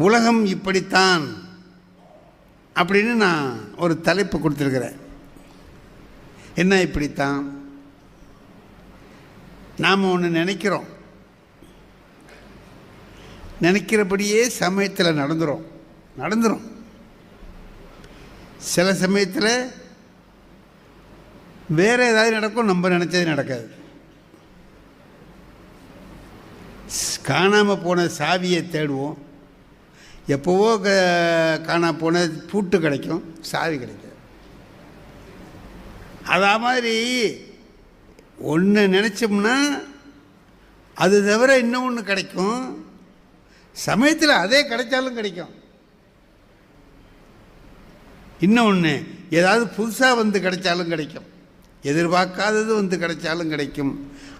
உலகம் இப்படித்தான் அப்படின்னு நான் ஒரு தலைப்பு கொடுத்துருக்கிறேன். என்ன இப்படித்தான்? நாம் ஒன்று நினைக்கிறோம், நினைக்கிறபடியே சமயத்தில் நடந்துரும். சில சமயத்தில் வேறு ஏதாவது நடக்கும், நம்ம நினச்சது நடக்காது. காணாமல் போன சாவியை தேடுவோம், எப்போவோ காணா போன பூட்டு கிடைக்கும், சாவி கிடைக்காது. அதா மாதிரி ஒன்று நினச்சோம்னா அது தவிர இன்னும் ஒன்று கிடைக்கும். சமயத்தில் அதே கிடைச்சாலும் கிடைக்கும். இன்னொன்று ஏதாவது புதுசாக வந்து கிடைச்சாலும் கிடைக்கும், எதிர்பார்க்காதது வந்து கிடைச்சாலும் கிடைக்கும்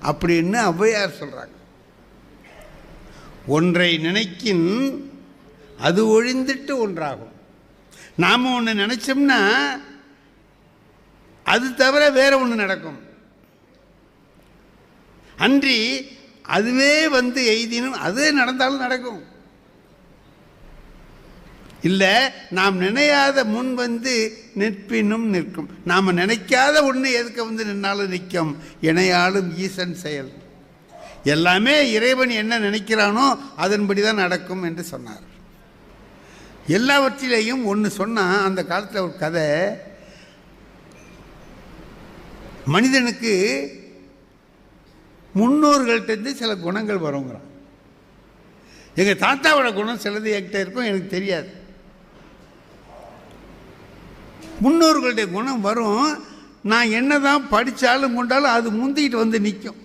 அப்படின்னு ஔவையார் சொல்கிறாங்க. ஒன்றை நினைக்கின் அது ஒழிந்துட்டு ஒன்றாகும். நாம் ஒன்று நினச்சோம்னா அது தவிர வேற ஒன்று நடக்கும். அன்றி அதுவே வந்து எய்தினும் அதே நடந்தாலும் நடக்கும். இல்லை, நாம் நினையாத முன் வந்து நிற்பினும் நிற்கும். நாம் நினைக்காத ஒன்று எதுக்கு வந்து நின்னாலும் நிற்கும். இணையாலும் ஈசன் செயல். எல்லாமே இறைவன் என்ன நினைக்கிறானோ அதன்படி தான் நடக்கும் என்று சொன்னார். எல்லாவற்றிலேயும் ஒன்று சொன்னால், அந்த காலத்தில் ஒரு கதை, மனிதனுக்கு முன்னோர்கள்ட்டேருந்து சில குணங்கள் வருங்கிறான். எங்கள் தாத்தாவோட குணம் சிலது என்கிட்ட இருக்கும், எனக்கு தெரியாது. முன்னோர்களுடைய குணம் வரும். நான் என்ன தான் படித்தாலும் கொண்டாலும் அது முந்திக்கிட்டு வந்து நிற்கும்.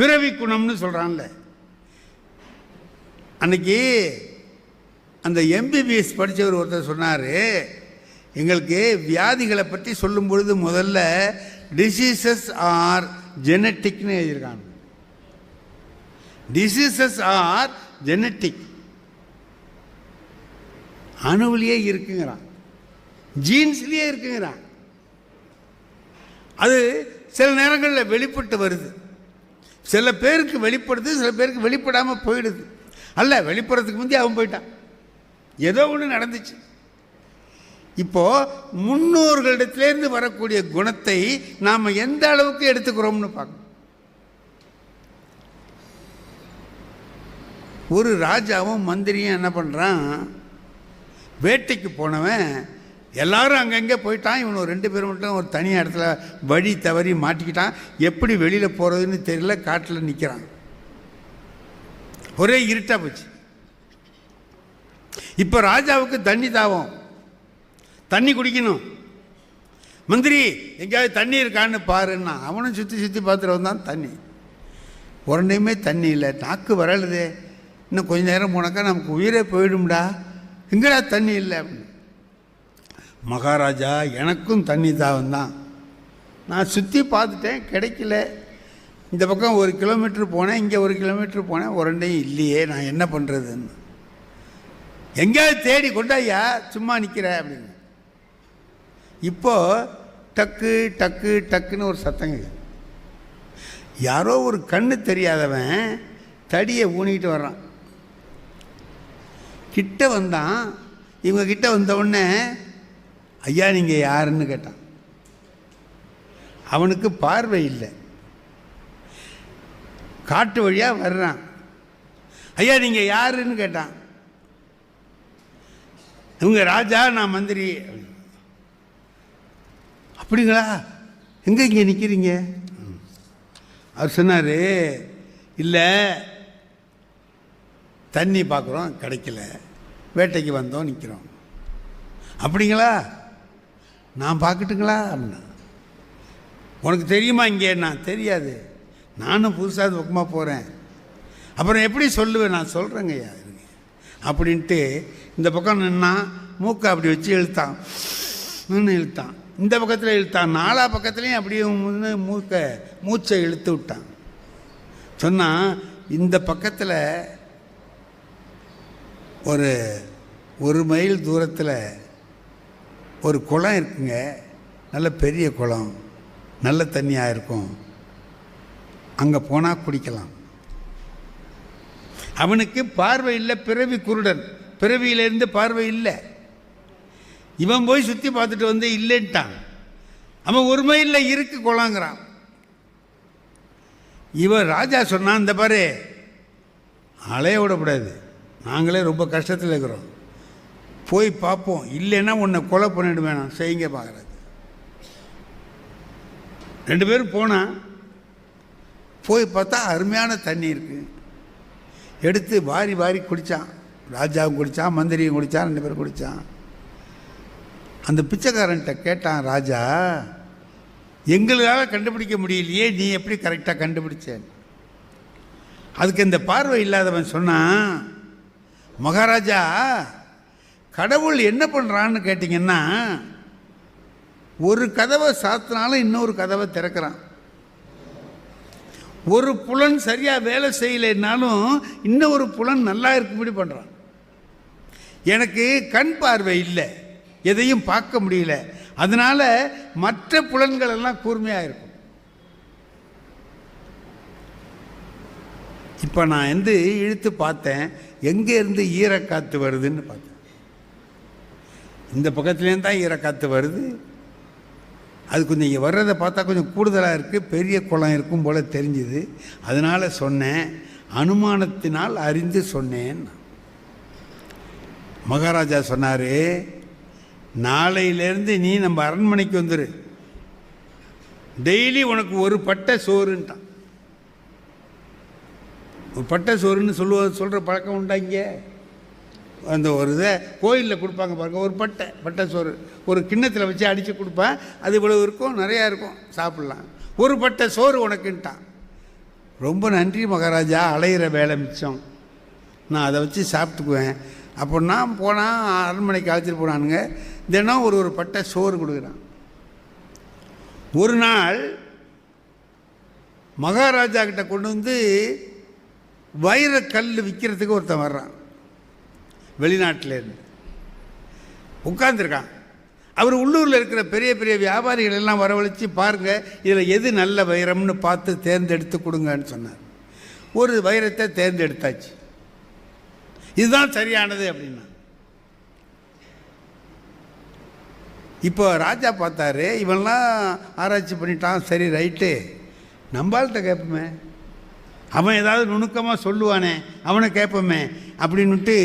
பிறவி குணம்னு சொல்கிறான்ல. அன்னைக்கு அந்த எம்பிபிஎஸ் படித்தவர் ஒருத்தர் சொன்னார், எங்களுக்கு வியாதிகளை பற்றி சொல்லும் பொழுது முதல்ல டிசீசஸ் ஆர் ஜெனட்டிக்னு எழுதியிருக்காங்க. டிசீசஸ் ஆர் ஜெனட்டிக், அணுவிலேயே இருக்குங்கிறான், ஜீன்ஸ்லேயே இருக்குங்கிறான். அது சில நேரங்களில் வெளிப்பட்டு வருது. சில பேருக்கு வெளிப்படுது, சில பேருக்கு வெளிப்படாமல் போயிடுது. அல்ல, வெளிப்படுறதுக்கு முந்தைய அவன் போயிட்டான், ஏதோ ஒன்று நடந்துச்சு. இப்போது முன்னோர்களிடத்திலேருந்து வரக்கூடிய குணத்தை நாம் எந்த அளவுக்கு எடுத்துக்கிறோம்னு பார்க்கணும். ஒரு ராஜாவும் மந்திரியும் என்ன பண்ணுறான், வேட்டைக்கு போனவன் எல்லாரும் அங்கங்கே போயிட்டான். இவன் ரெண்டு பேரும் மட்டும் ஒரு தனியாக இடத்துல வழி தவறி மாட்டிக்கிட்டான். எப்படி வெளியில் போகிறதுன்னு தெரியல, காட்டில் நிற்கிறான். ஒரே இருட்டாக போச்சு. இப்போ ராஜாவுக்கு தண்ணி தாகம், தண்ணி குடிக்கணும். மந்திரி எங்கேயாவது தண்ணி இருக்கான்னு பாருன்னா, அவனும் சுற்றி சுற்றி பார்த்துட்டு வந்தான். தண்ணி உடனேயுமே தண்ணி இல்லை. நாக்கு வரலுதே, இன்னும் கொஞ்ச நேரம் போனாக்கா நமக்கு உயிரே போயிடும்டா, எங்கடா தண்ணி இல்லை அப்படின்னு. மகாராஜா, எனக்கும் தண்ணி தாகம் தான், நான் சுற்றி பார்த்துட்டேன், கிடைக்கல. இந்த பக்கம் 1 கிலோமீட்டர் போனேன், இங்கே 1 கிலோமீட்டர் போனேன், உரண்டையும் இல்லையே, நான் என்ன பண்ணுறதுன்னு. எங்கேயாவது தேடி கொண்டாயா, சும்மா நிற்கிற அப்படின்னு. இப்போது டக்கு டக்கு டக்குன்னு ஒரு சத்தங்க. யாரோ ஒரு கண்ணு தெரியாதவன் தடியை ஊனிக்கிட்டு வர்றான். கிட்ட வந்தான். இவங்க கிட்ட வந்தவுடனே, ஐயா நீங்கள் யாருன்னு கேட்டான். அவனுக்கு பார்வை இல்லை, காட்டு வழியாக வர்றான். ஐயா நீங்கள் யாருன்னு கேட்டான். இவங்க ராஜா, நான் மந்திரி. அப்படிங்களா, எங்கே இங்கே நிற்கிறீங்க? அவர் சொன்னார், இல்லை தண்ணி பார்க்குறோம் கிடைக்கல, வேட்டைக்கு வந்தோம் நிற்கிறோம். அப்படிங்களா, நான் பார்க்கட்டுங்களா அப்படின்னா. உனக்கு தெரியுமா இங்கே? நான் தெரியாது, நானும் புதுசாக பக்கமாக போகிறேன். அப்புறம் எப்படி சொல்லுவேன்? நான் சொல்கிறேங்க ஐயா இருங்க அப்படின்ட்டு இந்த பக்கம் நின்னா, மூக்கை அப்படி வச்சு இழுத்தான். இழுத்தான், இந்த பக்கத்தில் இழுத்தான், 4 பக்கத்துலேயும் அப்படியே மூச்சை இழுத்து விட்டான். சொன்னான், இந்த பக்கத்தில் ஒரு 1 மைல் தூரத்தில் ஒரு குளம் இருக்குங்க, நல்ல பெரிய குளம், நல்ல தண்ணியாக இருக்கும், அங்கே போனால் குடிக்கலாம். அவனுக்கு பார்வை இல்லை, பிறவி குருடன், பிறவியிலேருந்து பார்வை இல்லை. இவன் போய் சுற்றி பார்த்துட்டு வந்து இல்லைன்ட்டான். அவன் ஒரு மைலில் இருக்கு குளங்கிறான். இவன் ராஜா சொன்னான், இந்த பாரு அலைய விடக்கூடாது, நாங்களே ரொம்ப கஷ்டத்தில் இருக்கிறோம், போய் பார்ப்போம், இல்லைன்னா உன்னை கொலை பண்ணிட்டு வேணாம், செய்யுங்க பார்க்குறது. 2 பேரும் போனான். போய் பார்த்தா அருமையான தண்ணி இருக்குது. எடுத்து வாரி வாரி குடித்தான். ராஜாவும் குடித்தான், மந்திரியும் குடித்தான், 2 பேரும் குடித்தான். அந்த பிச்சைக்காரன்ட்ட கேட்டான் ராஜா, எங்களால் கண்டுபிடிக்க முடியலையே, நீ எப்படி கரெக்டாக கண்டுபிடிச்சேன்? அதுக்கு இந்த பார்வை இல்லாதவன் சொன்னான், மகாராஜா கடவுள் என்ன பண்ணுறான்னு கேட்டிங்கன்னா, ஒரு கதவை சாத்தினாலும் இன்னொரு கதவை திறக்கிறான். ஒரு புலன் சரியாக வேலை செய்யலைன்னாலும் இன்னொரு புலன் நல்லா இருக்கும்படி பண்ணுறான். எனக்கு கண் பார்வை இல்லை, எதையும் பார்க்க முடியல, அதனால் மற்ற புலன்கள் எல்லாம் கூர்மையாக இருக்கும். இப்போ நான் இழுத்து பார்த்தேன், எங்கேருந்து ஈரக்காற்று வருதுன்னு பார்த்தேன். இந்த பக்கத்துலேருந்து தான் ஈரக்காற்று வருது. அது கொஞ்சம் இங்கே வர்றதை பார்த்தா கொஞ்சம் கூடுதலாக இருக்குது, பெரிய குளம் இருக்கும் போல் தெரிஞ்சுது. அதனால் சொன்னேன், அனுமானத்தினால் அறிந்து சொன்னேன். மகாராஜா சொன்னார், நாளையிலேருந்து நீ நம்ம அரண்மனைக்கு வந்துரு, டெய்லி உனக்கு ஒரு பட்டை சோறுன்ட்டான். ஒரு பட்டை சோறுன்னு சொல்கிற பழக்கம் உண்டா? இங்கே அந்த ஒரு இதை கோயிலில் கொடுப்பாங்க பாருங்க, ஒரு பட்டை சோறு ஒரு கிண்ணத்தில் வச்சு அடித்து கொடுப்பேன், அது இவ்வளவு இருக்கும், நிறையா இருக்கும், சாப்பிட்லாம். ஒரு பட்டை சோறு உனக்குன்ட்டான். ரொம்ப நன்றி மகாராஜா, அலையிற வேலை மிச்சம், நான் அதை வச்சு சாப்பிட்டுக்குவேன். அப்போ நான் போனால் அரண்மனைக்கு அழைச்சிட்டு போனானுங்க, தினம் ஒரு பட்டை சோறு கொடுக்குறான். ஒரு நாள் மகாராஜா கிட்ட கொண்டு வந்து வைரக்கல் விற்கிறதுக்கு ஒருத்தன் வர்றான், வெளிநாட்டிலேருந்து உட்கார்ந்துருக்கான். அவர் உள்ளூரில் இருக்கிற பெரிய பெரிய வியாபாரிகள் எல்லாம் வரவழைச்சி, பாருங்கள் இதில் எது நல்ல வைரம்னு பார்த்து தேர்ந்தெடுத்து கொடுங்கன்னு சொன்னார். ஒரு வைரத்தை தேர்ந்தெடுத்தாச்சு, இதுதான் சரியானது அப்படின்னா. இப்போ ராஜா பார்த்தாரு, இவன்லாம் ஆராய்ச்சி பண்ணிட்டான், சரி ரைட்டு, நம்மள்கிட்ட கேட்போமே, அவன் ஏதாவது நுணுக்கமாக சொல்லுவானே, அவனை கேட்போமே அப்படின்னுட்டு,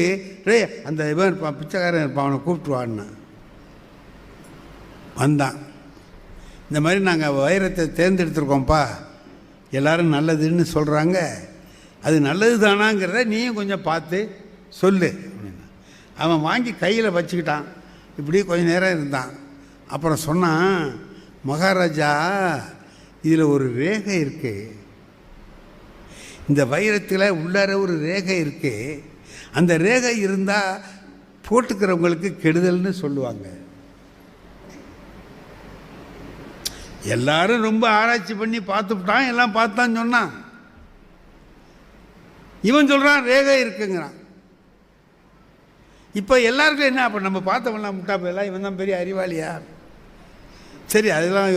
அந்த இவன் இருப்பான், பிச்சைக்காரன் இருப்பான், அவனை கூப்பிட்டுவான்னா. வந்தான், இந்த மாதிரி நாங்கள் வைரத்தை தேர்ந்தெடுத்துருக்கோம்ப்பா, எல்லோரும் நல்லதுன்னு சொல்கிறாங்க, அது நல்லது தானாங்கிறத நீயும் கொஞ்சம் பார்த்து சொல்லு அப்படின்னா. அவன் வாங்கி கையில் வச்சுக்கிட்டான். இப்படி கொஞ்சம் நேரம் இருந்தான். அப்புறம் சொன்னான், மகாராஜா இதில் ஒரு ரேகை இருக்குது, இந்த வைரத்தில் உள்ளார ஒரு ரேகை இருக்குது, அந்த ரேகை இருந்தால் போட்டுக்கிறவங்களுக்கு கெடுதல்னு சொல்லுவாங்க. எல்லாரும் ரொம்ப ஆராய்ச்சி பண்ணி பார்த்துட்டான், எல்லாம் பார்த்தான்னு சொன்னான். இவன் சொல்கிறான் ரேகை இருக்குங்கிறான். இப்போ எல்லாருக்கும் என்ன, அப்போ நம்ம பார்த்தவங்களாம் முட்டா போயெல்லாம், இவன் தான் பெரிய அறிவாளியா? சரி, அதெல்லாம்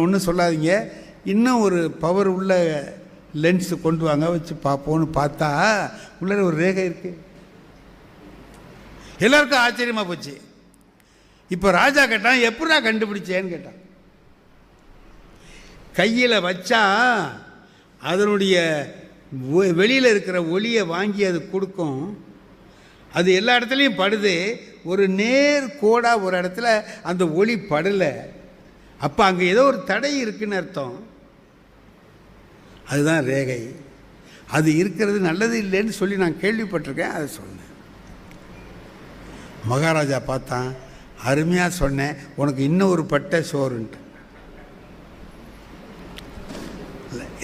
ஒன்றும் சொல்லாதீங்க, இன்னும் ஒரு பவர் உள்ள லென்ஸு கொண்டு வாங்க, வச்சு பார்ப்போன்னு பார்த்தா உள்ள ஒரு ரேகை இருக்குது. எல்லாருக்கும் ஆச்சரியமாக போச்சு. இப்போ ராஜா கேட்டான், எப்படா கண்டுபிடிச்சேன்னு கேட்டான். கையில் வச்சா அதனுடைய வெளியில் இருக்கிற ஒளியை வாங்கி அது கொடுக்கும், அது எல்லா இடத்துலையும் படுது, ஒரு நேர் கோடாக ஒரு இடத்துல அந்த ஒளி படலை, அப்போ அங்கே ஏதோ ஒரு தடை இருக்குன்னு அர்த்தம். அதுதான் ரேகை. அது இருக்கிறது நல்லது இல்லைன்னு சொல்லி நான் கேள்விப்பட்டிருக்கேன், அதை சொன்னேன். மகாராஜா பார்த்தான், அருமையாக சொன்னேன், உனக்கு இன்னும் ஒரு பட்டை சோறுன்ட்டு.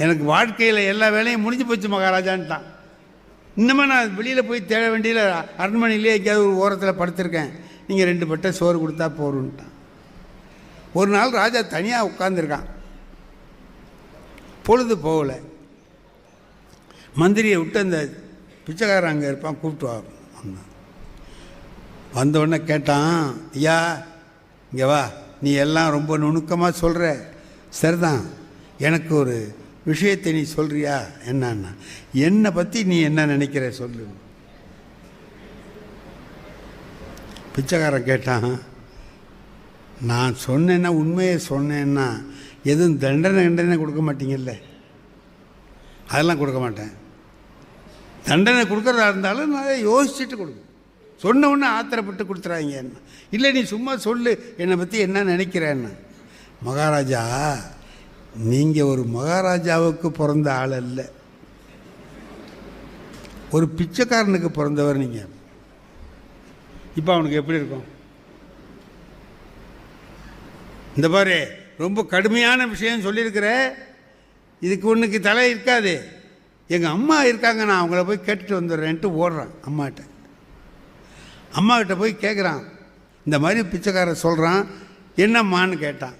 எனக்கு வாழ்க்கையில் எல்லா வேலையும் முடிஞ்சு போச்சு மகாராஜான்ட்டான். இன்னுமே நான் வெளியில் போய் தேட வேண்டியதில்லை, அரண்மனையிலே எங்கேயாவது ஒரு ஓரத்தில் படுத்திருக்கேன், நீங்கள் 2 பட்டை சோறு கொடுத்தா போருன்ட்டான். ஒரு நாள் ராஜா தனியாக உட்காந்துருக்கான், பொழுது போகலை. மந்திரியை விட்டு அந்த பிச்சைக்காரன் அங்கே இருப்பான், கூப்பிட்டு வந்தான். வந்தவுடனே கேட்டான், ஐயா இங்கே வா, நீ எல்லாம் ரொம்ப நுணுக்கமாக சொல்கிற, சரிதான். எனக்கு ஒரு விஷயத்தை நீ சொல்கிறியா? என்னன்னா, என்னை பற்றி நீ என்ன நினைக்கிற சொல்லு. பிச்சைக்காரன் கேட்டான், நான் சொன்னேன்னா, உண்மையை சொன்னேன்னா எதுவும் தண்டனை கொடுக்க மாட்டீங்கல்ல? அதெல்லாம் கொடுக்க மாட்டேன். தண்டனை கொடுக்குறதா இருந்தாலும் நான் யோசிச்சுட்டு கொடுக்கும். சொன்ன உடனே ஆத்திரப்பட்டு கொடுத்துறாங்க. என்ன இல்லை, நீ சும்மா சொல்லு, என்னை பற்றி என்ன நினைக்கிறேன்னா. மகாராஜா, நீங்கள் ஒரு மகாராஜாவுக்கு பிறந்த ஆள் அல்ல, ஒரு பிச்சைக்காரனுக்கு பிறந்தவர் நீங்கள். இப்போ அவனுக்கு எப்படி இருக்கும்? இந்த பாரு, ரொம்ப கடுமையான விஷயம் சொல்லியிருக்கிற, இதுக்கு ஒன்றுக்கு தலை இருக்காது. எங்கள் அம்மா இருக்காங்க, நான் அவங்கள போய் கேட்டுட்டு வந்துடுறேன்ட்டு ஓடுறான் அம்மாகிட்ட. அம்மாக்கிட்ட போய் கேட்குறான், இந்த மாதிரி பிச்சைக்காரன் சொல்கிறான், என்னம்மான்னு கேட்டான்.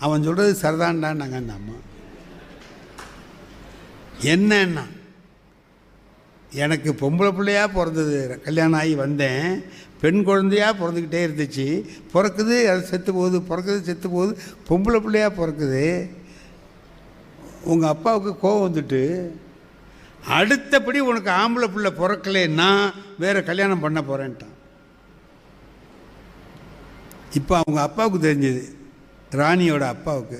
அவன் சொல்கிறது சரிதான்டான்னாங்க அந்த அம்மா. என்னன்னா, எனக்கு பொம்பளை பிள்ளையாக பிறந்தது, கல்யாணம் ஆகி வந்தேன், பெண் குழந்தையாக பிறந்துக்கிட்டே இருந்துச்சு, பிறக்குது அது செத்து போகுது, பிறக்குது செத்து போகுது, பொம்பளை பிள்ளையாக பிறக்குது. உங்கள் அப்பாவுக்கு கோவம் வந்துட்டு அடுத்தபடி உனக்கு ஆம்பளை பிள்ளை பிறக்கலைன்னா வேறு கல்யாணம் பண்ண போகிறேன்ட்டான். இப்போ அவங்க அப்பாவுக்கு தெரிஞ்சது, ராணியோட அப்பாவுக்கு,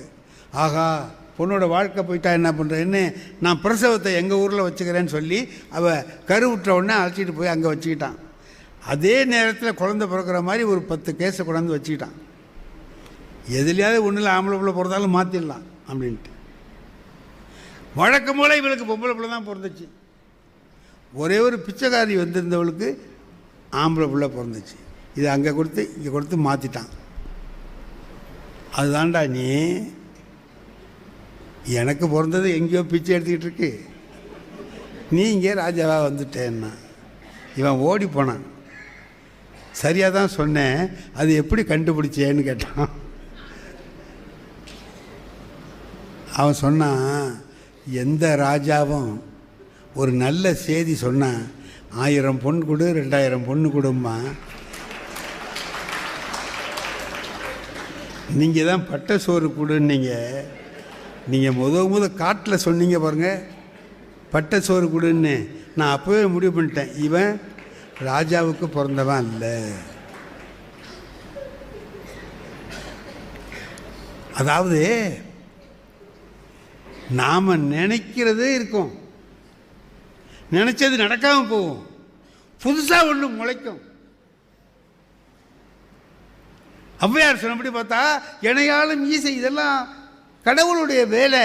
ஆகா பொண்ணோட வாழ்க்கை போயிட்டா என்ன பண்ணுறேன்னு நான் பிரசவத்தை எங்கள் ஊரில் வச்சுக்கிறேன்னு சொல்லி அவள் கருவுற்ற உடனே அழைச்சிட்டு போய் அங்கே வச்சுக்கிட்டான். அதே நேரத்தில் குழந்தை பிறக்கிற மாதிரி ஒரு 10 கேஸை கொண்டாந்து வச்சுக்கிட்டான். எதுலையாவது ஒன்றில் ஆம்பளை பிள்ளை பிறந்தாலும் மாற்றிடலாம் அப்படின்ட்டு. வழக்கம் போல் இவளுக்கு பொம்பளை பிள்ளை தான் பிறந்துச்சு. ஒரே ஒரு பிச்சைக்காரி வந்திருந்தவளுக்கு ஆம்பளை பிள்ளை பிறந்துச்சு. இது அங்கே கொடுத்து இங்கே கொடுத்து மாற்றிட்டான். அதுதான்டா நீ, எனக்கு பிறந்தது எங்கேயோ பிச்சை எடுத்துக்கிட்டு இருக்கு, நீ இங்கே ராஜாவாக வந்துட்டேன்னா. இவன் ஓடி போனான். சரியாக தான் சொன்னேன், அது எப்படி கண்டுபிடிச்சேன்னு கேட்டான். அவன் சொன்னான், எந்த ராஜாவும் ஒரு நல்ல செய்தி சொன்னான், 1000 பொண்ணு கொடு 2000 பொண்ணு கொடுமா. நீங்கள் தான் பட்டை சோறு கொடுன்னீங்க. நீங்கள் முத காட்டில் சொன்னீங்க பாருங்கள், பட்டை சோறு கொடுன்னு. நான் அப்போவே முடிவு பண்ணிட்டேன், இவன் ராஜாவுக்கு பிறந்தவன் இல்லை. அதாவது நாம் நினைக்கிறதே இருக்கும், நினச்சது நடக்காமல் போகும், புதுசாக ஒன்று முளைக்கும். ஔவையார் சொன்னபடி பார்த்தா இணையாலும் ஈசை, இதெல்லாம் கடவுளுடைய வேலை,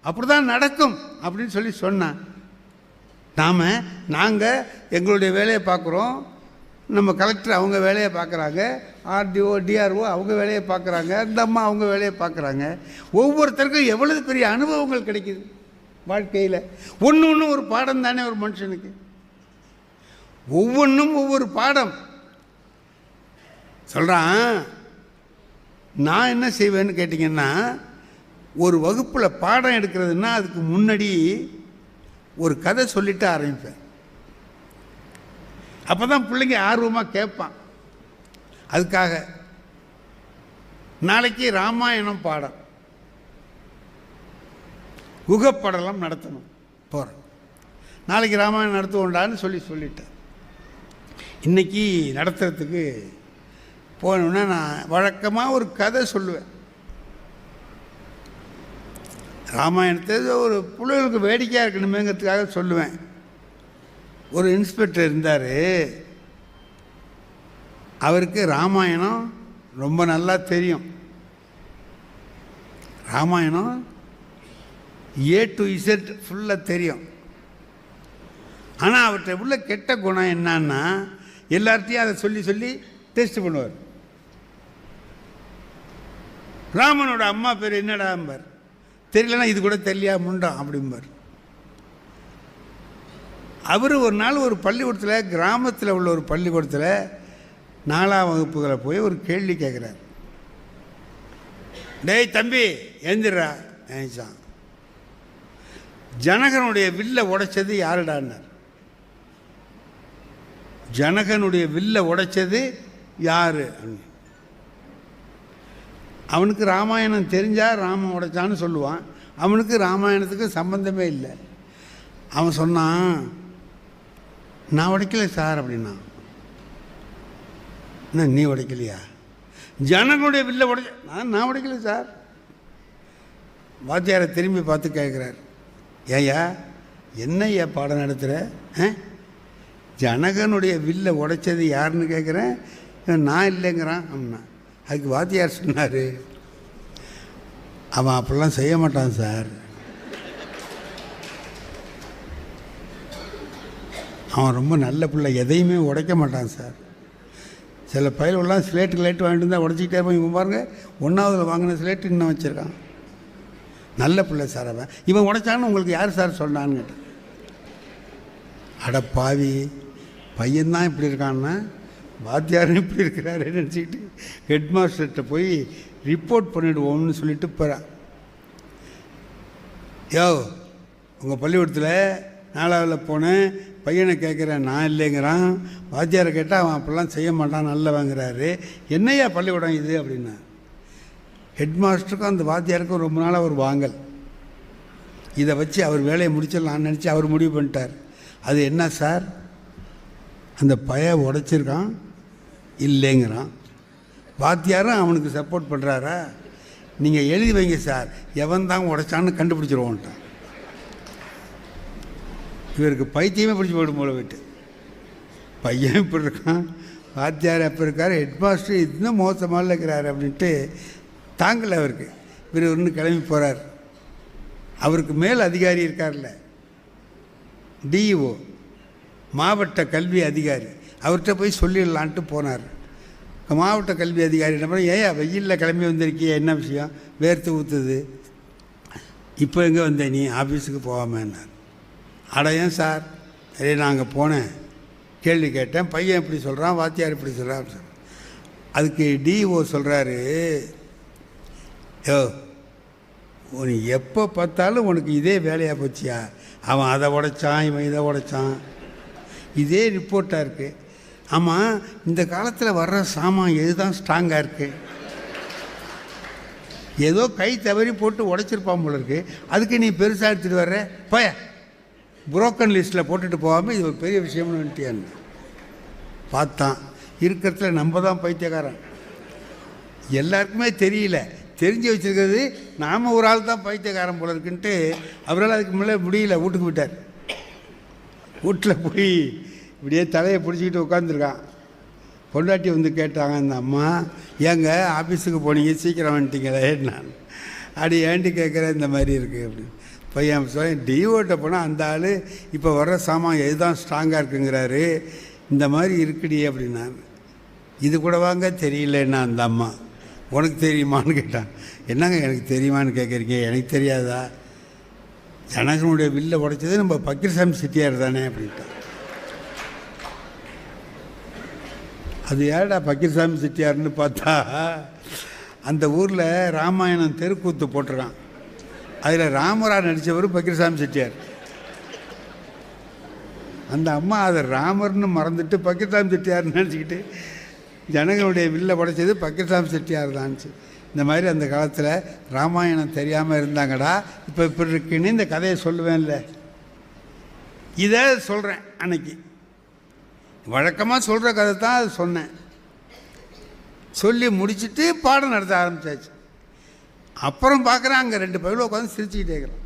அப்படி தான் நடக்கும் அப்படின்னு சொல்லி சொன்னான். நாங்கள் எங்களுடைய வேலையை பார்க்குறோம், நம்ம கலெக்டர் அவங்க வேலையை பார்க்குறாங்க, ஆர்டிஓ டிஆர்ஓ அவங்க வேலையை பார்க்குறாங்க, அந்த அம்மா அவங்க வேலையை பார்க்குறாங்க. ஒவ்வொருத்தருக்கும் எவ்வளவு பெரிய அனுபவங்கள் கிடைக்குது வாழ்க்கையில். ஒன்று ஒரு பாடம் தானே ஒரு மனுஷனுக்கு, ஒவ்வொன்றும் ஒவ்வொரு பாடம் சொல்கிறான். நான் என்ன செய்வேன்னு கேட்டிங்கன்னா, ஒரு வகுப்பில் பாடம் எடுக்கிறதுனா அதுக்கு முன்னாடி ஒரு கதை சொல்லிட்டு ஆரம்பிப்பேன். அப்போ தான் பிள்ளைங்க ஆர்வமாக கேட்பான். அதுக்காக நாளைக்கு ராமாயணம் பாடம், குகப்படலம் நடத்தணும் போகிறேன். நாளைக்கு ராமாயணம் நடத்துவோண்டான்னு சொல்லிட்டேன். இன்றைக்கி நடத்துறதுக்கு போனோன்னா நான் வழக்கமாக ஒரு கதை சொல்லுவேன். ராமாயணத்தை ஒரு பிள்ளைகளுக்கு வேடிக்கையாக இருக்கணுமேங்கிறதுக்காக சொல்லுவேன். ஒரு இன்ஸ்பெக்டர் இருந்தார், அவருக்கு ராமாயணம் ரொம்ப நல்லா தெரியும். ராமாயணம் A to Z ஃபுல்லாக தெரியும். ஆனால் அவர்கிட்ட உள்ள கெட்ட குணம் என்னன்னா, எல்லார்ட்டையும் அதை சொல்லி சொல்லி டெஸ்ட் பண்ணுவார். ராமனோட அம்மா பேர் என்னடாம்பார், தெரியலனா இது கூட தெரியலையா முண்டான் அப்படிம்பார். அவர் ஒரு நாள் ஒரு பள்ளிக்கூடத்தில், கிராமத்தில் உள்ள ஒரு பள்ளிக்கூடத்தில் 4ஆம் வகுப்புகளை போய் ஒரு கேள்வி கேட்குறார். டேய் தம்பி எழுந்திரா நினைச்சான், ஜனகனுடைய வில்லை உடைச்சது யாருடான்னார். ஜனகனுடைய வில்லை உடைச்சது யாரு? அவனுக்கு ராமாயணம் தெரிஞ்சால் ராமன் உடைச்சான்னு சொல்லுவான். அவனுக்கு ராமாயணத்துக்கு சம்பந்தமே இல்லை. அவன் சொன்னான், நான் உடைக்கலை சார் அப்படின்னா. என்ன நீ உடைக்கலையா? ஜனங்களுடைய வில்லை உடைச்ச நான் உடைக்கலை சார். வாத்தியாரை திரும்பி பார்த்து கேட்குறார், ஏயா என்னையா பாடம் நடத்துகிற? ஜனகனுடைய வில்லை உடைச்சது யாருன்னு கேட்குறேன். நான் இல்லைங்கிறான் அப்படின்னா. அதுக்கு வாத்தியார் சொன்னார், அவன் அப்படிலாம் செய்ய மாட்டான் சார். அவன் ரொம்ப நல்ல பிள்ளை, எதையுமே உடைக்க மாட்டான் சார். சில பயலெல்லாம் ஸ்லேட்டு லைட்டு வாங்கிட்டு இருந்தால் உடச்சிக்கிட்டே இருப்பான். இவன் பாருங்கள், 1ஆவதில் வாங்கின ஸ்லேட்டு இன்னும் வச்சுருக்கான். நல்ல பிள்ளை சார் அவன். இவன் உடைச்சான்னு உங்களுக்கு யார் சார் சொன்னான்னு கேட்டேன். அட பாவி, பையன்தான் இப்படி இருக்கான்னா வாத்தியாரும் இப்படி இருக்கிறாரு நினச்சிக்கிட்டு ஹெட் மாஸ்டர்கிட்ட போய் ரிப்போர்ட் பண்ணிவிடுவோம்னு சொல்லிட்டு போகிறான். யோ, உங்கள் பள்ளிக்கூடத்தில் 4ஆவதில் போனேன், பையனை கேட்குறேன், நான் இல்லைங்கிறான். வாத்தியாரை கேட்டால் அவன் அப்படிலாம் செய்ய மாட்டான், நல்ல வாங்குறாரு. என்னையா பள்ளிக்கூடம் இது அப்படின்னா. ஹெட் மாஸ்டருக்கும் அந்த வாத்தியாருக்கும் ரொம்ப நாளாக ஒரு வாங்கல். இதை வச்சு அவர் வேலையை முடிச்சிடலான்னு நினச்சி அவர் முடிவு பண்ணிட்டார். அது என்ன சார்? அந்த பைய உடைச்சிருக்கான் இல்லைங்கிறான். வாத்தியாரும் அவனுக்கு சப்போர்ட் பண்ணுறாரா? நீங்கள் எழுதி வைங்க சார், எவன் தான் உடைச்சான்னு கண்டுபிடிச்சிருவோன்ட்டான். இவருக்கு பைத்தியமே பிடிச்சி போய்டும் போல போய்ட்டு. பையன் இப்படி இருக்கான், வாத்தியார் அப்போ இருக்கார், ஹெட் மாஸ்டர் இன்னும் மோசமாக இருக்கிறார் அப்படின்ட்டு தாங்கலை அவருக்கு. இவர் ஒன்று கிளம்பி போகிறார். அவருக்கு மேல் அதிகாரி இருக்கார்ல, டிஇஓ, மாவட்ட கல்வி அதிகாரி, அவர்கிட்ட போய் சொல்லிடலான்ட்டு போனார். மாவட்ட கல்வி அதிகாரி என்ன பண்ண, ஏன் வெயிலில் கிளம்பி வந்திருக்கிய, என்ன விஷயம், வேர்த்து ஊற்றுது, இப்போ எங்கே வந்தேன் நீ ஆஃபீஸுக்கு போகாமன்னார். அட ஏன் சார்? சரி, நான் அங்கே போனேன், கேள்வி கேட்டேன், பையன் இப்படி சொல்கிறான், வாத்தியார் இப்படி சொல்கிறான் சார். அதுக்கு டிஓ சொல்கிறாரு, யோ நீ எப்போ பார்த்தாலும் உனக்கு இதே வேலையாக போச்சியா? அவன் அதை உடைச்சான், இவன் இதை உடைச்சான், இதே ரிப்போர்ட்டாக இருக்குது. ஆமாம், இந்த காலத்தில் வர்ற சாமான் எது தான் ஸ்ட்ராங்காக இருக்குது? ஏதோ கை தவறி போட்டு உடைச்சிருப்பான் போல இருக்குது, அதுக்கு நீ பெருசாக எடுத்துகிட்டு வர்ற, போய புரோக்கன் லிஸ்ட்டில் போட்டுட்டு போகாமல் இது ஒரு பெரிய விஷயம்னு வந்துட்டியான்னு பார்த்தான். இருக்கிறதுல நம்ம தான் பைத்தியக்காரன். எல்லாருக்குமே தெரியல, தெரிஞ்சு வச்சுருக்கிறது நாம் ஒரு ஆள் தான் பைத்தியக்காரன் போல இருக்குன்ட்டு அவரால் அதுக்கு மேலே முடியல, வீட்டுக்கு விட்டார். வீட்டில் போய் இப்படியே தலையை பிடிச்சிக்கிட்டு உட்காந்துருக்கான். பொண்டாட்டி வந்து கேட்டாங்க, அந்த அம்மா, ஏங்க ஆஃபீஸுக்கு போனீங்க, சீக்கிரம் வந்துட்டீங்களே? நான் அப்படி ஏண்டி கேட்குறேன், இந்த மாதிரி இருக்குது அப்படின்னு. பையன் சொல்லி, டிஓட்ட போனால் அந்த ஆள் இப்போ வர்ற சாமான் எதுதான் ஸ்ட்ராங்காக இருக்குங்கிறாரு, இந்த மாதிரி இருக்குடி அப்படின்னா. இது கூட வாங்க தெரியலன்னா அந்த அம்மா, உனக்கு தெரியுமான்னு கேட்டான். என்னங்க எனக்கு தெரியுமான்னு கேட்குறீங்க? எனக்கு தெரியாதா? ஜனகனுடைய வில்லை உடைச்சது நம்ம பக்கீர்சாமி செட்டியார் தானே அப்படின்ட்டான். அது ஏடா பக்கீர்சாமி செட்டியார்னு பார்த்தா, அந்த ஊரில் ராமாயணம் தெருக்கூத்து போட்டிருக்கான். அதில் ராமரா நடித்தவர் பக்கீர்சாமி செட்டியார். அந்த அம்மா அதை ராமர்னு மறந்துட்டு பக்கீர்சாமி செட்டியார்னு நினச்சிக்கிட்டு ஜனங்களுடைய வில்லை உடைச்சது பக்கீர்சாமி செட்டியார் தான்ச்சு. இந்த மாதிரி அந்த காலத்தில் ராமாயணம் தெரியாமல் இருந்தாங்கடா. இப்போ இப்படி இருக்குன்னு இந்த கதையை சொல்லுவேன்ல, இதை சொல்கிறேன். அன்னைக்கு வழக்கமாக சொல்கிற கதை தான் அது சொன்னேன். சொல்லி முடிச்சுட்டு பாடம் நடத்த ஆரம்பித்தாச்சு. அப்புறம் பார்க்குறேன், அங்கே 2 பையில உட்காந்து சிரிச்சுக்கிட்டே இருக்கிறான்.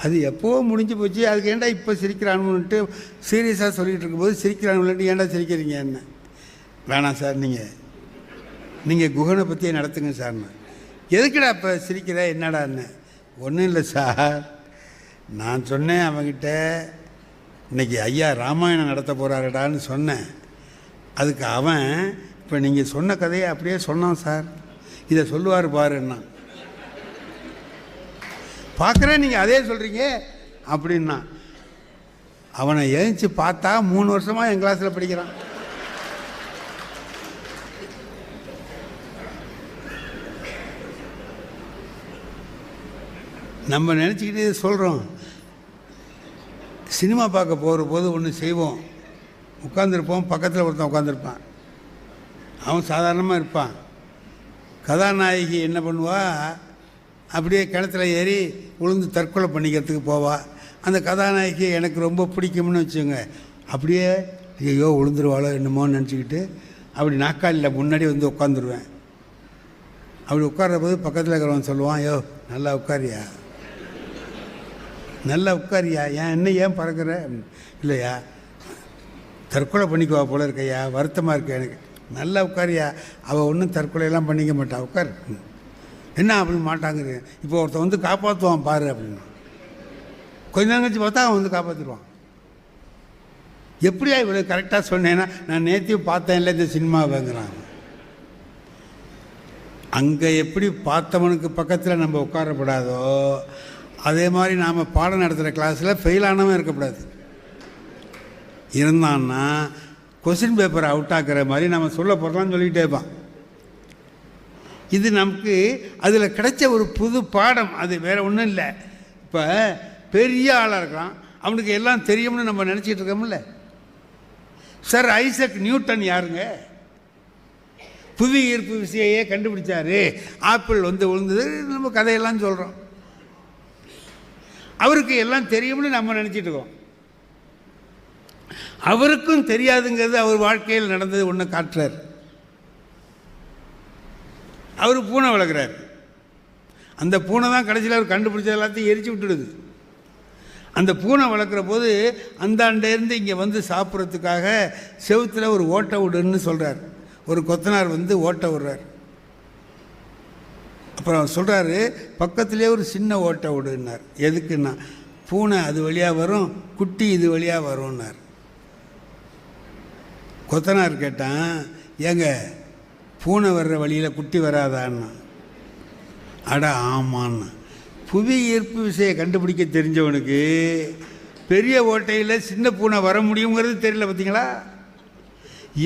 அது எப்போவோ முடிஞ்சு போச்சு, அதுக்கு ஏன்டா இப்போ சிரிக்கிறானுன்ட்டு சீரியஸாக சொல்லிகிட்டு இருக்கும்போது சிரிக்கிறானுன்ட்டு ஏன்டா சிரிக்கிறீங்க? என்ன வேணாம் சார், நீங்கள் குகனை பற்றியே நடத்துங்க சார்ண்ணா. எதுக்குடா இப்போ சிரிக்கிற, என்னடான்னு? ஒன்றும் இல்லை சார், நான் சொன்னேன் அவங்கிட்ட, இன்றைக்கி ஐயா ராமாயணம் நடத்த போகிறாருடான்னு சொன்னேன். அதுக்கு அவன் இப்போ நீங்கள் சொன்ன கதையை அப்படியே சொன்னான் சார், இதை சொல்லுவார் பாருன்னா. பார்க்குறேன் நீங்கள் அதே சொல்கிறீங்க அப்படின்னா. அவனை எழுந்துச்சு பார்த்தா 3 வருஷமாக என் கிளாஸில் படிக்கிறான். நம்ம நினச்சிக்கிட்டு சொல்கிறோம். சினிமா பார்க்க போகிற போது ஒன்று செய்வோம், உட்காந்துருப்போம், பக்கத்தில் ஒருத்தன் உட்காந்துருப்பான், அவன் சாதாரணமாக இருப்பான், கதாநாயகி என்ன பண்ணுவா, அப்படியே கிணத்துல ஏறி உளுந்து தற்கொலை பண்ணிக்கிறதுக்கு போவா. அந்த கதாநாயகி எனக்கு ரொம்ப பிடிக்கும்னு வச்சுங்க, அப்படியே ஐயோ விழுந்துருவாளோ என்னமோன்னு நினச்சிக்கிட்டு அப்படி நாக்காளியில் முன்னாடி வந்து உட்காந்துருவேன். அப்படி உட்கார்ற போது பக்கத்தில் இருக்கிறவன் சொல்லுவான், ஐயோ நல்லா உட்காரியா, நல்லா உட்காரியா, ஏன் பறக்கிற? இல்லையா தற்கொலை பண்ணிக்குவா போல இருக்கையா, வருத்தமாக இருக்க எனக்கு, நல்லா உட்காரியா, அவள் ஒன்றும் தற்கொலையெல்லாம் பண்ணிக்க மாட்டா, உட்கார். என்ன அப்படின்னு மாட்டாங்கிறது. இப்போ ஒருத்தன் வந்து காப்பாற்றுவான் பாரு அப்படின்னு, கொஞ்ச நேரம் கழிச்சு பார்த்தா அவன் வந்து காப்பாற்றிடுவான். எப்படியா இவ்வளோ கரெக்டாக சொன்னேன்னா, நான் நேற்றையும் பார்த்தேன் இல்லை இந்த சினிமாவைங்கிறான். அங்கே எப்படி பார்த்தவனுக்கு பக்கத்தில் நம்ம உட்காரப்படாதோ, அதே மாதிரி நாம் பாடம் நடத்துகிற கிளாஸில் ஃபெயிலானவன் இருக்கக்கூடாது. இருந்தான்னா கொஸ்டின் பேப்பரை அவுட் ஆக்குற மாதிரி நம்ம சொல்ல போகிறலான்னு சொல்லிக்கிட்டே இருப்பான். இது நமக்கு அதில் கிடைச்ச ஒரு புது பாடம், அது வேறு ஒன்றும் இல்லை. இப்போ பெரிய ஆளாக இருக்கிறான், அவனுக்கு எல்லாம் தெரியும்னு நம்ம நினச்சிட்டு இருக்கோம்ல. சார் ஐசக் நியூட்டன் யாருங்க? புவி ஈர்ப்பு விசையே கண்டுபிடிச்சாரு, ஆப்பிள் வந்து விழுந்தது, நம்ம கதையெல்லாம் சொல்கிறோம். அவருக்கு எல்லாம் தெரியும்னு நம்ம நினச்சிட்டு இருக்கோம். அவருக்கும் தெரியாதுங்கிறது அவர் வாழ்க்கையில் நடந்தது ஒன்று காட்டுறார். அவர் பூனை வளர்க்குறார். அந்த பூனை தான் கடைசியில் அவர் கண்டுபிடிச்ச எல்லாத்தையும் எரிச்சு விட்டுடுது. அந்த பூனை வளர்க்குற போது அந்தாண்டேருந்து இங்கே வந்து சாப்பிட்றதுக்காக செவுத்தில் ஒரு ஓட்டை விடுன்னு சொல்கிறார். ஒரு கொத்தனார் வந்து ஓட்டை விடுறார். அப்புறம் சொல்கிறாரு, பக்கத்துலேயே ஒரு சின்ன ஓட்டை விடுன்னார். எதுக்குன்னா, பூனை அது வழியாக வரும், குட்டி இது வழியாக வரும்னார். கொத்தனார் கேட்டான், ஏங்க பூனை வர்ற வழியில் குட்டி வராதான்னா. அட ஆமான்னா. புவி ஈர்ப்பு விசையை கண்டுபிடிக்க தெரிஞ்சவனுக்கு பெரிய ஓட்டையில் சின்ன பூனை வர முடியுங்கிறது தெரியல. பார்த்தீங்களா,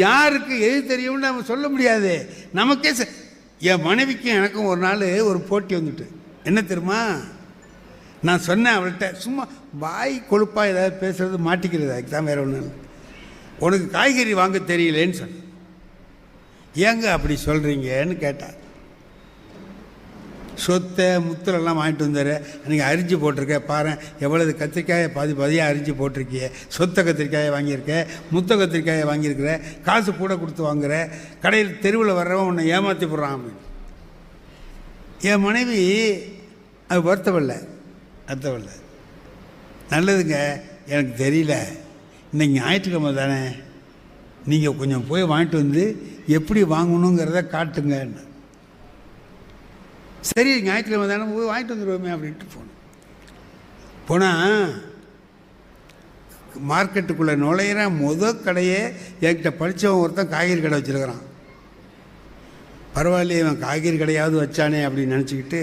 யாருக்கு எது தெரியும்னு நம்ம சொல்ல முடியாது. நமக்கே என் மனைவிக்கும் எனக்கும் ஒரு நாள் ஒரு போட்டி வந்துட்டு, என்ன தெரியுமா, நான் சொன்னேன் அவள்கிட்ட, சும்மா வாய் கொழுப்பாக ஏதாவது பேசுகிறது மாட்டிக்கிறது, அதுக்கு தான் வேறு ஒன்றும் இல்லை. உனக்கு காய்கறி வாங்க தெரியலேன்னு சொன்னேன். ஏங்க அப்படி சொல்கிறீங்கன்னு கேட்டார். சொத்தை முத்தலெல்லாம் வாங்கிட்டு வந்தார், அன்றைக்கி அரிஞ்சு போட்டிருக்கேன், பாரு எவ்வளவு கத்திரிக்காயை பாதியாக அரிஞ்சு போட்டிருக்கிய, சொத்தை கத்திரிக்காயை வாங்கியிருக்கேன், முத்த கத்திரிக்காயை வாங்கியிருக்கிறேன், காசு கூட கொடுத்து வாங்குற, கடையில் தெருவில் வர்றவன் உன்னை ஏமாற்றி போடுறான் அப்படின்னு. என் மனைவி அது வருத்தப்படல, நல்லதுங்க எனக்கு தெரியல, இன்றைக்கி ஞாயிற்றுக்கிழமை தானே, நீங்கள் கொஞ்சம் போய் வாங்கிட்டு வந்து எப்படி வாங்கணுங்கிறத காட்டுங்க. சரி ஞாயிற்றுக்கிழமை தானே, போய் வாங்கிட்டு வந்துடுவோமே அப்படின்ட்டு போனால் மார்க்கெட்டுக்குள்ளே நுழையிறேன். கடையே என்கிட்ட படித்தவன் ஒருத்தன் காய்கறி கடை வச்சுருக்கிறான். பரவாயில்லையே இவன் காய்கறி கடையாவது வச்சானே அப்படின்னு நினச்சிக்கிட்டு,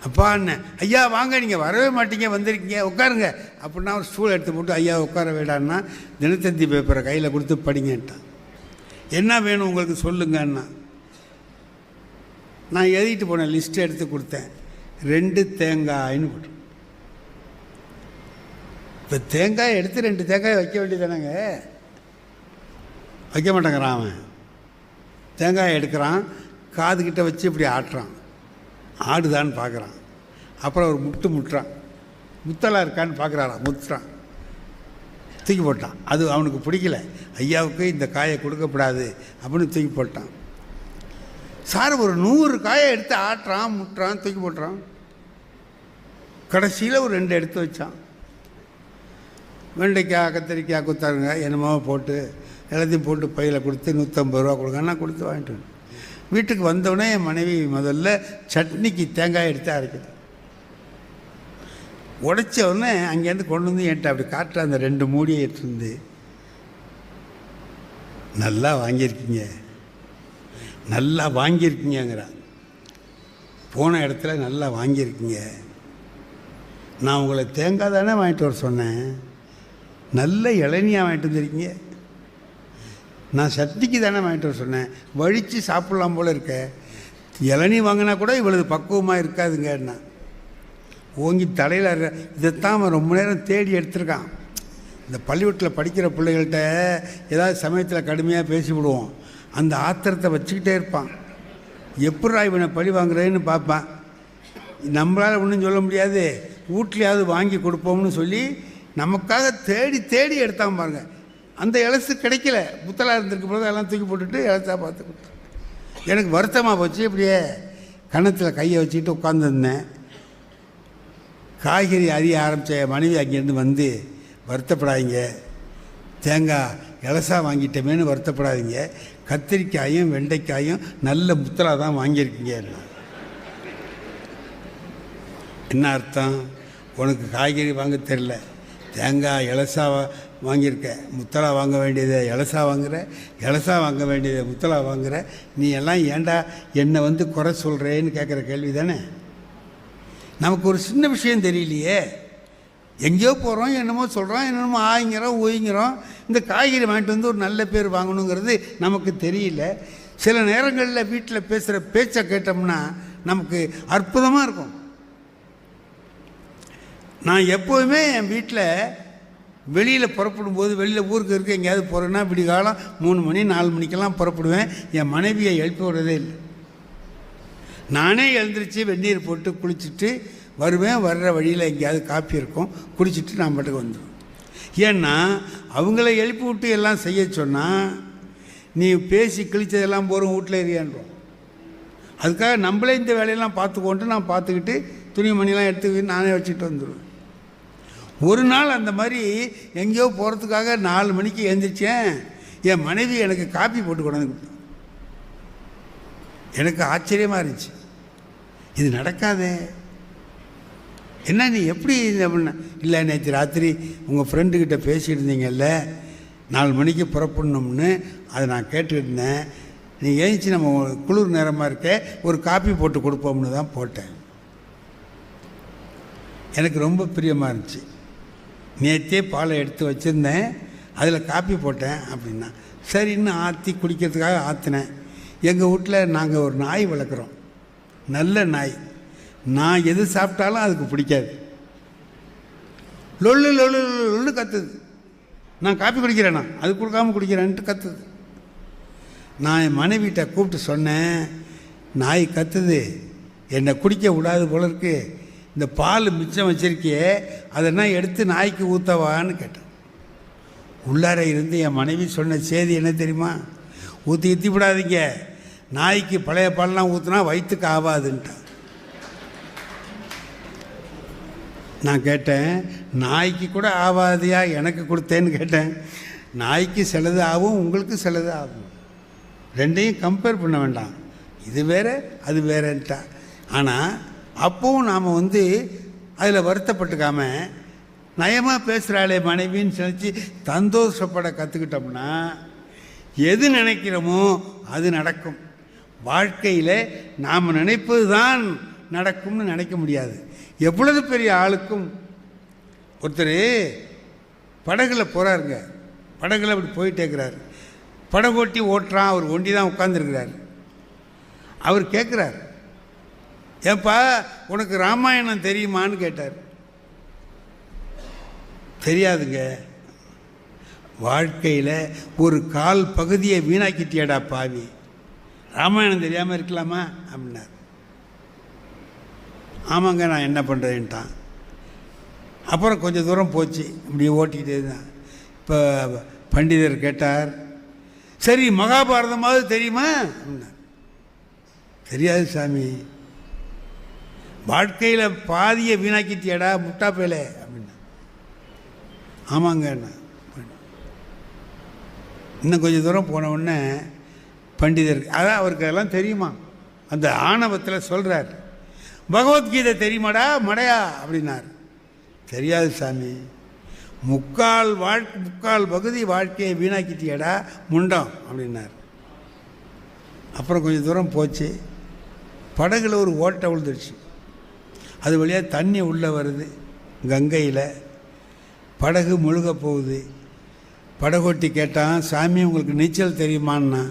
அப்பா அண்ணன், ஐயா வாங்க, நீங்கள் வரவே மாட்டீங்க, வந்திருக்கீங்க, உட்காருங்க அப்படின்னா ஒரு ஸ்டூல் எடுத்து போட்டு, ஐயா உட்கார வேடான்னா தினத்தந்தி பேப்பரை கையில் கொடுத்து படிங்கன்ட்டான். என்ன வேணும் உங்களுக்கு சொல்லுங்கன்னா, நான் எழுதிட்டு போனேன், லிஸ்ட்டு எடுத்து கொடுத்தேன், 2 தேங்காய்னு போட்டு. இப்போ தேங்காய் எடுத்து 2 தேங்காய் வைக்க வேண்டியதானேங்க, வைக்க மாட்டேங்கிறான் அவன். தேங்காய் எடுக்கிறான், காதுகிட்ட வச்சு இப்படி ஆட்டுறான், ஆடுதான்னு பார்க்குறான். அப்புறம் ஒரு முட்டுறான், முத்தலாக இருக்கான்னு பார்க்குறாரான், முத்துறான், தூக்கி போட்டான். அது அவனுக்கு பிடிக்கல, ஐயாவுக்கு இந்த காயை கொடுக்கப்படாது அப்படின்னு தூக்கி போட்டான். சார் ஒரு 100 காயை எடுத்து ஆட்டுறான், முட்டுறான், தூக்கி போட்டுறான். கடைசியில் ஒரு 2 எடுத்து வச்சான். வெண்டைக்காய் கத்திரிக்காய் குத்தாருங்க என்னமோ போட்டு எல்லாத்தையும் போட்டு பையில் கொடுத்து 150 ரூபா கொடுங்கன்னா கொடுத்து வாங்கிட்டு வந்து வீட்டுக்கு வந்தோடனே என் மனைவி முதல்ல சட்னிக்கு தேங்காய் எடுத்து அரைக்குது. உடைச்ச உடனே அங்கேருந்து கொண்டு வந்து என்கிட்ட அப்படி காட்டுற அந்த 2 மூடியை எடுத்துருந்து, நல்லா வாங்கியிருக்கீங்கிறான். போன இடத்துல நல்லா வாங்கியிருக்கீங்க, நான் உங்களை தேங்காய் தானே வாங்கிட்டு வர சொன்னேன், நல்ல இளநியாக வாங்கிட்டு வந்துருக்கீங்க. நான் சட்னிக்கு தானே வாங்கிட்டு வர சொன்னேன், வழித்து சாப்பிட்லாம் போல் இருக்க, இளநீ வாங்கினா கூட இவ்வளவு பக்குவமாக இருக்காதுங்கன்னா ஓங்கி தலையில் இருக்க. இதைத்தான் அவன் ரொம்ப நேரம் தேடி எடுத்திருக்கான். இந்த பள்ளிக்கூடத்தில் படிக்கிற பிள்ளைகள்கிட்ட ஏதாவது சமயத்தில் கடுமையாக பேசிவிடுவோம், அந்த ஆத்திரத்தை வச்சுக்கிட்டே இருப்பான். எப்படா இவனை பழி வாங்குறேன்னு பார்ப்பான். நம்மளால் ஒன்றும் சொல்ல முடியாது, வீட்லையாவது வாங்கி கொடுப்போம்னு சொல்லி நமக்காக தேடி தேடி எடுத்தாங்க பாருங்க. அந்த இலசு கிடைக்கல, புத்தலாக இருந்திருக்கு போது எல்லாம் தூக்கி போட்டுட்டு இலசா பார்த்து கொடுத்து எனக்கு வருத்தமாக போச்சு. இப்படியே கணத்தில் கையை வச்சுக்கிட்டு உட்காந்துருந்தேன். காய்கறி அறிய ஆரம்பித்த மனைவி அங்கேருந்து வந்து, வருத்தப்படாதீங்க, தேங்காய் இலசா வாங்கிட்டோமேனு வருத்தப்படாதீங்க, கத்திரிக்காயும் வெண்டைக்காயும் நல்ல முத்தலாக தான் வாங்கியிருக்கீங்க. என்ன அர்த்தம்? உனக்கு காய்கறி வாங்க தெரில, தேங்காய் இலசா வாங்கியிருக்க, முத்தலா வாங்க வேண்டியதை இலசா வாங்குற, இலசா வாங்க வேண்டியதை முத்தலா வாங்குற, நீ எல்லாம் ஏண்டா என்னை வந்து குறை சொல்கிறேன்னு கேட்குற கேள்வி தானே. நமக்கு ஒரு சின்ன விஷயம் தெரியலையே, எங்கேயோ போகிறோம், என்னமோ சொல்கிறோம், என்னென்னமோ ஆயிங்கிறோம் ஊயிங்கிறோம், இந்த காய்கறி வாங்கிட்டு வந்து ஒரு நல்ல பேர் வாங்கணுங்கிறது நமக்கு தெரியல. சில நேரங்களில் வீட்டில் பேசுகிற பேச்சை கேட்டோம்னா நமக்கு அற்புதமாக இருக்கும். நான் எப்போதுமே என் வீட்டில் வெளியில் புறப்படும் போது, வெளியில் ஊருக்கு இருக்க எங்கேயாவது போகிறேன்னா விடிகாலம் 3 மணி 4 மணிக்கெல்லாம் புறப்படுவேன். என் மனைவியை எழுப்பி விடுறதே இல்லை. நானே எழுந்திரிச்சு வெந்நீர் போட்டு குளிச்சுட்டு வருவேன். வர்ற வழியில் எங்கேயாவது காப்பி இருக்கும், குடிச்சிட்டு நான் பாட்டுக்கு வந்துடுவேன். ஏன்னா அவங்கள எழுப்பி விட்டு எல்லாம் செய்ய சொன்னால் நீ பேசி கிழிச்சதெல்லாம் போகிறோம் வீட்டில் எரியான்றோம். அதுக்காக நம்மளே இந்த வேலையெல்லாம் பார்த்துக்கொண்டு நான் பார்த்துக்கிட்டு துணிமணிலாம் எடுத்து நானே வச்சுட்டு வந்துடுவேன். ஒரு நாள் அந்த மாதிரி எங்கேயோ போகிறதுக்காக 4 மணிக்கு எழுந்திரிச்சேன். என் மனைவி எனக்கு காப்பி போட்டு கொண்டாந்து கொடுத்தேன். எனக்கு ஆச்சரியமாக இருந்துச்சு, இது நடக்காதே, என்ன நீ எப்படி பண்ண? இல்லை, நேற்று ராத்திரி உங்கள் ஃப்ரெண்டுக்கிட்ட பேசிகிட்டு இருந்தீங்கல்ல 4 மணிக்கு புறப்படணும்னு, அதை நான் கேட்டுக்கிட்டேன். நீ ஏஞ்சி நம்ம குளிர் நேரமாக இருக்க ஒரு காப்பி போட்டு கொடுப்போம்னு தான் போட்டேன். எனக்கு ரொம்ப பிரியமாக இருந்துச்சு. நேற்றே பாலை எடுத்து வச்சுருந்தேன், அதில் காப்பி போட்டேன் அப்படின்னா சரின்னு ஆற்றி குடிக்கிறதுக்காக ஆற்றினேன். எங்கள் வீட்டில் நாங்கள் ஒரு நாய் வளர்க்குறோம், நல்ல நாய். நான் எது சாப்பிட்டாலும் அதுக்கு பிடிக்காது, லொல்லு லொல்லு லொல்லு கத்துது. நான் காப்பி குடிக்கிறேன்னா அது கொடுக்காமல் குடிக்கிறேன்ட்டு கத்துது. நான் என் மனைவிட்ட கூப்பிட்டு சொன்னேன், நாய் கத்துது, என்னை குடிக்க விடாது போல இருக்கு, இந்த பால் மிச்சம் வச்சிருக்கியே அதெல்லாம் எடுத்து நாய்க்கு ஊற்றவான்னு கேட்டேன். உள்ளார இருந்து என் மனைவி சொன்ன செய்தி என்ன தெரியுமா? ஊற்றி விடாதீங்க, நாய்க்கு பழைய பால்லாம் ஊற்றினா வயிற்றுக்கு ஆகாதுன்ட்டான். நான் கேட்டேன், நாய்க்கு கூட ஆகாதியா எனக்கு கொடுத்தேன்னு கேட்டேன். நாய்க்கு சிலது ஆகும், உங்களுக்கு சிலது ஆகும், ரெண்டையும் கம்பேர் பண்ண வேண்டாம், இது வேறு அது வேறேன்ட்டா. ஆனால் அப்போவும் நாம் வந்து அதில் வருத்தப்பட்டுக்காம நயமாக பேசுகிறாளே மனைவின்னு நினச்சி சந்தோஷப்பட கற்றுக்கிட்டோம்னா எது நினைக்கிறோமோ அது நடக்கும். வாழ்க்கையில் நாம் நினைப்பது தான் நடக்கும்னு நினைக்க முடியாது. எவ்வளவு பெரிய ஆளுக்கும் ஒருத்தர் படகுல போகிறாருங்க, படகுல அப்படி போயிட்டே இருக்கிறார், படகோட்டி ஓட்டுறான், அவர் ஒண்டி தான் உட்காந்துருக்கிறார். அவர் கேட்குறார், ஏப்பா உனக்கு ராமாயணம் தெரியுமான்னு கேட்டார். தெரியாதுங்க. வாழ்க்கையில் ஒரு கால் பகுதியை வீணாக்கிட்டியாடா பாவி, ராமாயணம் தெரியாமல் இருக்கலாமா அப்படின்னார். ஆமாங்க, நான் என்ன பண்ணுறேன்ட்டான். அப்புறம் கொஞ்சம் தூரம் போச்சு, இப்படி ஓட்டிக்கிட்டே தான். இப்போ பண்டிதர் கேட்டார், சரி மகாபாரதமாவது தெரியுமா அப்படின்னார். தெரியாது சாமி. வாழ்க்கையில் பாதியை வீணாக்கிட்டியாடா முட்டா பேலே அப்படின்னா. ஆமாங்க. இன்னும் கொஞ்சம் தூரம் போன உடனே பண்டிதர், அதான் அவருக்கு அதெல்லாம் தெரியுமா, அந்த ஆணவத்தில் சொல்கிறார், பகவத்கீதை தெரியுமாடா மடையா அப்படின்னார். தெரியாது சாமி. முக்கால் பகுதி வாழ்க்கையை வீணாக்கிட்டியாடா முண்டம் அப்படின்னார். அப்புறம் கொஞ்சம் தூரம் போச்சு, படகுல ஒரு ஓட்டை விழுந்துருச்சு, அது வழியாக தண்ணி உள்ளே வருது கங்கையில், படகு முழுக போகுது. படகோட்டி கேட்டான், சாமி உங்களுக்கு நீச்சல் தெரியுமான்னா.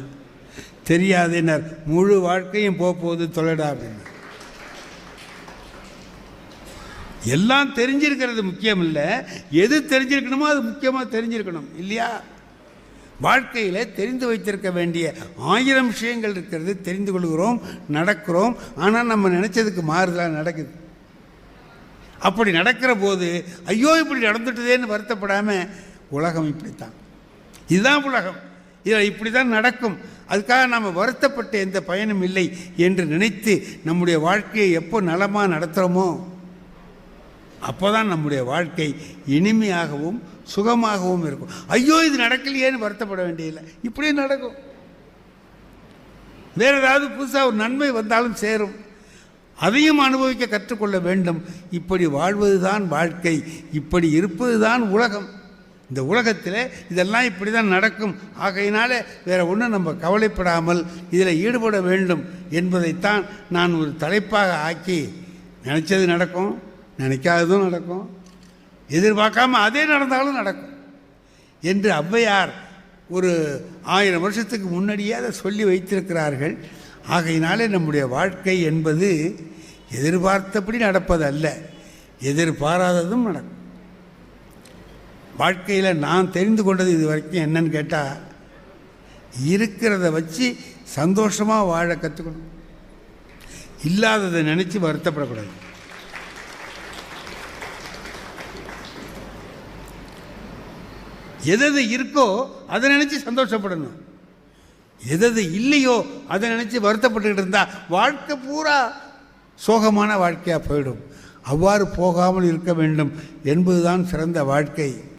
தெரியாதுன்னார். முழு வாழ்க்கையும் போகுது தொலைடா அப்படின்னா. எல்லாம் தெரிஞ்சிருக்கிறது முக்கியம் இல்லை, எது தெரிஞ்சிருக்கணுமோ அது முக்கியமாக தெரிஞ்சிருக்கணும் இல்லையா? வாழ்க்கையில் தெரிந்து வைத்திருக்க வேண்டிய 1000 விஷயங்கள் இருக்கிறது. தெரிந்து கொள்கிறோம், நடக்கிறோம். ஆனால் நம்ம நினச்சதுக்கு மாறுதலாக நடக்குது. அப்படி நடக்கிற போது ஐயோ இப்படி நடந்துட்டுதேன்னு வருத்தப்படாமல், உலகம் இப்படித்தான், இதுதான் உலகம், இதில் இப்படி தான் நடக்கும், அதுக்காக நம்ம வருத்தப்பட்ட எந்த பயனும் இல்லை என்று நினைத்து நம்முடைய வாழ்க்கையை எப்போ நலமாக நடத்துகிறோமோ அப்போ தான் நம்முடைய வாழ்க்கை இனிமையாகவும் சுகமாகவும் இருக்கும். ஐயோ இது நடக்கலையேன்னு வருத்தப்பட வேண்டியதில்லை, இப்படியே நடக்கும். வேறு ஏதாவது புதுசாக ஒரு நன்மை வந்தாலும் சேரும், அதையும் அனுபவிக்க கற்றுக்கொள்ள வேண்டும். இப்படி வாழ்வது தான் வாழ்க்கை, இப்படி இருப்பது தான் உலகம். இந்த உலகத்தில் இதெல்லாம் இப்படி தான் நடக்கும். ஆகையினால வேறு ஒன்றும் நம்ம கவலைப்படாமல் இதில் ஈடுபட வேண்டும் என்பதைத்தான் நான் ஒரு தலைப்பாக ஆக்கி, நினச்சது நடக்கும், நினைக்காததும் நடக்கும், எதிர்பார்க்காம அதே நடந்தாலும் நடக்கும் என்று ஔவையார் ஒரு 1000 வருஷத்துக்கு முன்னாடியே அதை சொல்லி வைத்திருக்கிறார்கள். ஆகையினாலே நம்முடைய வாழ்க்கை என்பது எதிர்பார்த்தபடி நடப்பதல்ல, எதிர்பாராததும் நடக்கும். வாழ்க்கையில் நான் தெரிந்து கொண்டது இது வரைக்கும் என்னன்னு கேட்டால், இருக்கிறத வச்சு சந்தோஷமாக வாழ கற்றுக்கணும், இல்லாததை நினச்சி வருத்தப்படக்கூடாது. எது இருக்கோ அதை நினச்சி சந்தோஷப்படணும், எது இல்லையோ அதை நினச்சி வருத்தப்பட்டுக்கிட்டு இருந்தால் வாழ்க்கை பூரா சோகமான வாழ்க்கையாக போயிடும். அவ்வாறு போகாமல் இருக்க வேண்டும் என்பதுதான் சிறந்த வாழ்க்கை.